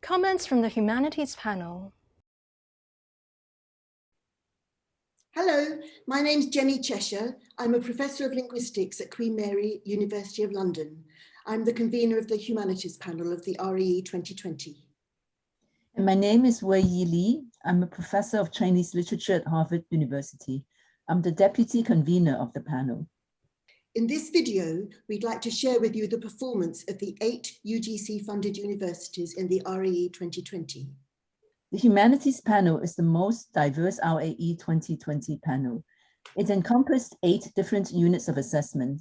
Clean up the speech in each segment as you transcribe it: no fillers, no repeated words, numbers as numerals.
Comments from the Humanities Panel. Hello, my name's Jenny Cheshire. I'm a Professor of Linguistics at Queen Mary, University of London. I'm the convener of the Humanities Panel of the REE 2020. And my name is Wei Yi Li. I'm a Professor of Chinese Literature at Harvard University. I'm the Deputy Convener of the panel. In this video, we'd like to share with you the performance of the 8 UGC-funded universities in the REE 2020. The Humanities Panel is the most diverse RAE 2020 panel. It encompassed 8 different units of assessment.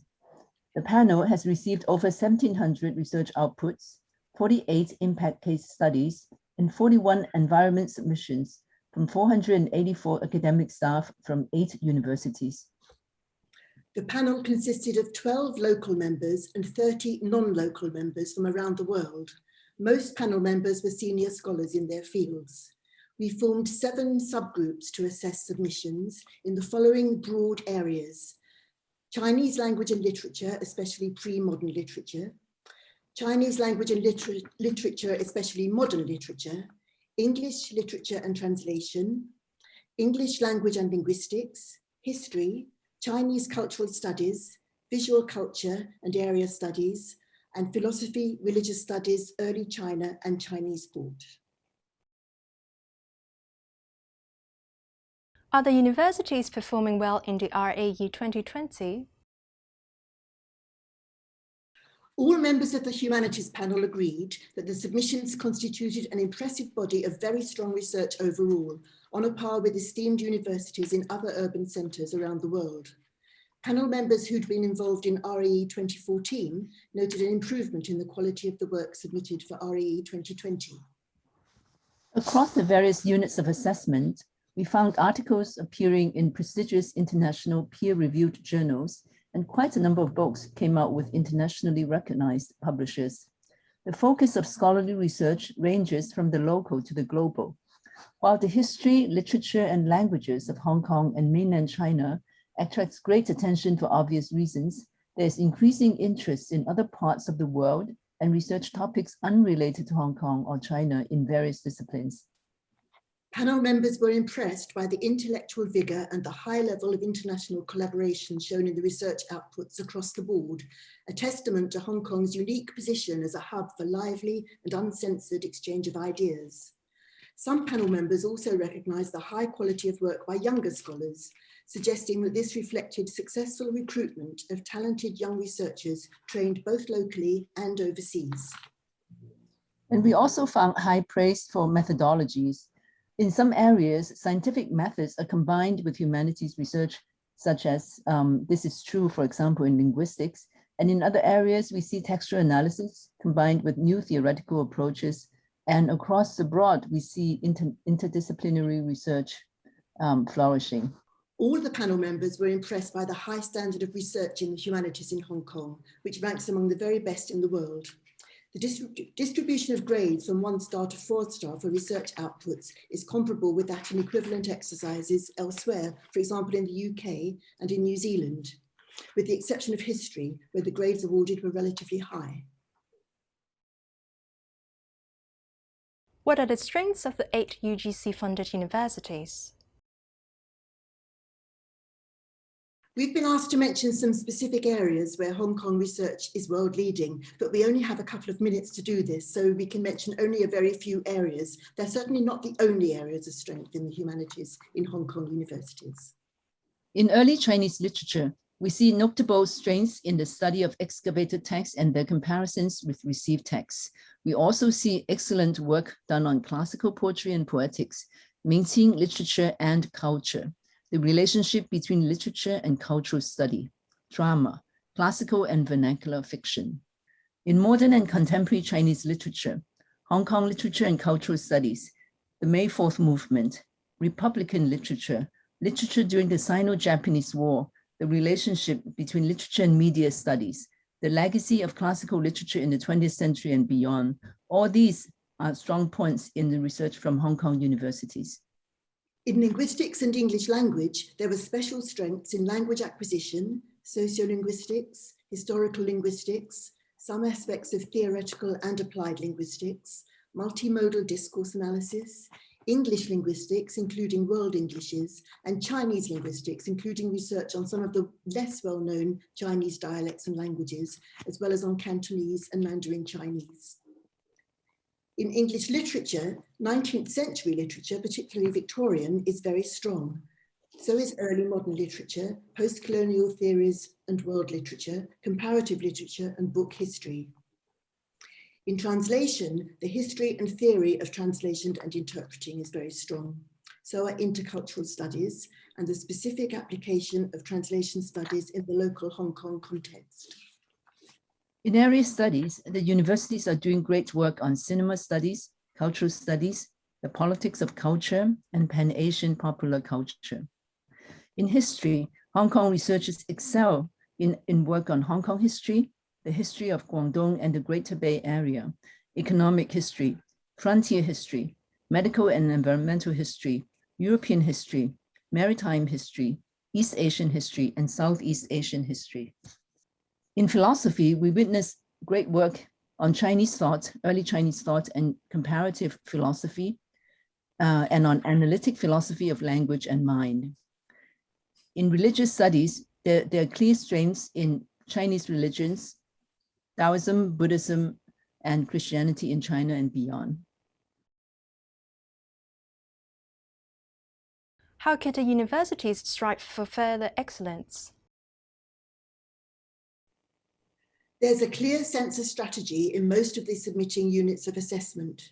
The panel has received over 1,700 research outputs, 48 impact case studies, and 41 environment submissions from 484 academic staff from 8 universities. The panel consisted of 12 local members and 30 non-local members from around the world. Most panel members were senior scholars in their fields. We formed 7 subgroups to assess submissions in the following broad areas: Chinese language and literature, especially pre-modern literature; Chinese language and literature, especially modern literature; English literature and translation; English language and linguistics; history; Chinese cultural studies; visual culture and area studies; and philosophy, religious studies, early China, and Chinese thought. Are the universities performing well in the RAE 2020? All members of the Humanities Panel agreed that the submissions constituted an impressive body of very strong research overall, on a par with esteemed universities in other urban centres around the world. Panel members who'd been involved in REE 2014 noted an improvement in the quality of the work submitted for REE 2020. Across the various units of assessment, we found articles appearing in prestigious international peer-reviewed journals, and quite a number of books came out with internationally recognized publishers. The focus of scholarly research ranges from the local to the global. While the history, literature, and languages of Hong Kong and mainland China attracts great attention for obvious reasons, there is increasing interest in other parts of the world and research topics unrelated to Hong Kong or China in various disciplines. Panel members were impressed by the intellectual vigor and the high level of international collaboration shown in the research outputs across the board, a testament to Hong Kong's unique position as a hub for lively and uncensored exchange of ideas. Some panel members also recognised the high quality of work by younger scholars, suggesting that this reflected successful recruitment of talented young researchers trained both locally and overseas. And we also found high praise for methodologies. In some areas, scientific methods are combined with humanities research, such as this is true, for example, in linguistics. And in other areas, we see textual analysis combined with new theoretical approaches. And across the board, we see interdisciplinary research flourishing. All the panel members were impressed by the high standard of research in the humanities in Hong Kong, which ranks among the very best in the world. The distribution of grades from 1-star to 4-star for research outputs is comparable with that in equivalent exercises elsewhere, for example, in the UK and in New Zealand, with the exception of history, where the grades awarded were relatively high. What are the strengths of the 8 UGC-funded universities? We've been asked to mention some specific areas where Hong Kong research is world leading, but we only have a couple of minutes to do this, so we can mention only a very few areas. They're certainly not the only areas of strength in the humanities in Hong Kong universities. In early Chinese literature, we see notable strengths in the study of excavated texts and their comparisons with received texts. We also see excellent work done on classical poetry and poetics, mixing literature and culture, the relationship between literature and cultural study, drama, classical and vernacular fiction. In modern and contemporary Chinese literature, Hong Kong literature and cultural studies, the May 4th movement, Republican literature, literature during the Sino-Japanese War, the relationship between literature and media studies, the legacy of classical literature in the 20th century and beyond, all these are strong points in the research from Hong Kong universities. In linguistics and English language, there were special strengths in language acquisition, sociolinguistics, historical linguistics, some aspects of theoretical and applied linguistics, multimodal discourse analysis, English linguistics, including world Englishes, and Chinese linguistics, including research on some of the less well-known Chinese dialects and languages, as well as on Cantonese and Mandarin Chinese. In English literature, 19th century literature, particularly Victorian, is very strong. So is early modern literature, post-colonial theories and world literature, comparative literature, and book history. In translation, the history and theory of translation and interpreting is very strong. So are intercultural studies and the specific application of translation studies in the local Hong Kong context. In area studies, the universities are doing great work on cinema studies, cultural studies, the politics of culture, and Pan-Asian popular culture. In history, Hong Kong researchers excel in work on Hong Kong history, the history of Guangdong and the Greater Bay Area, economic history, frontier history, medical and environmental history, European history, maritime history, East Asian history, and Southeast Asian history. In philosophy, we witness great work on Chinese thought, early Chinese thought, and comparative philosophy, and on analytic philosophy of language and mind. In religious studies, there are clear strengths in Chinese religions, Taoism, Buddhism, and Christianity in China and beyond. How can the universities strive for further excellence? There's a clear sense of strategy in most of the submitting units of assessment.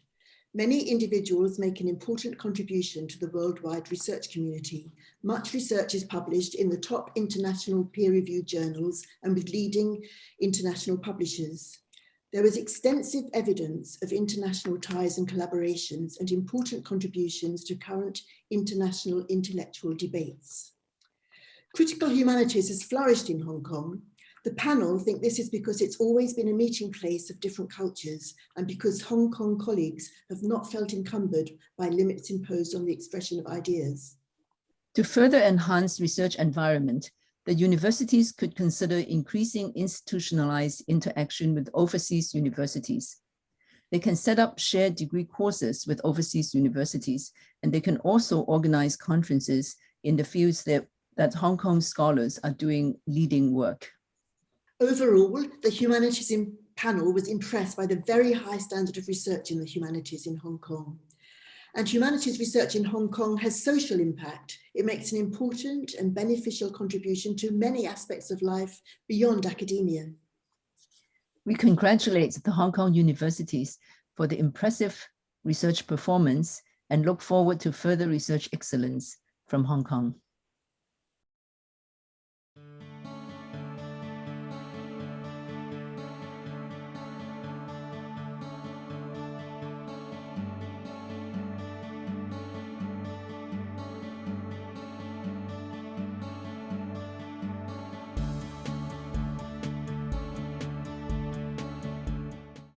Many individuals make an important contribution to the worldwide research community. Much research is published in the top international peer-reviewed journals and with leading international publishers. There is extensive evidence of international ties and collaborations and important contributions to current international intellectual debates. Critical humanities has flourished in Hong Kong. The panel think this is because it's always been a meeting place of different cultures and because Hong Kong colleagues have not felt encumbered by limits imposed on the expression of ideas. To further enhance research environment, the universities could consider increasing institutionalized interaction with overseas universities. They can set up shared degree courses with overseas universities, and they can also organize conferences in the fields that Hong Kong scholars are doing leading work. Overall, the Humanities Panel was impressed by the very high standard of research in the humanities in Hong Kong. And humanities research in Hong Kong has social impact. It makes an important and beneficial contribution to many aspects of life beyond academia. We congratulate the Hong Kong universities for the impressive research performance and look forward to further research excellence from Hong Kong.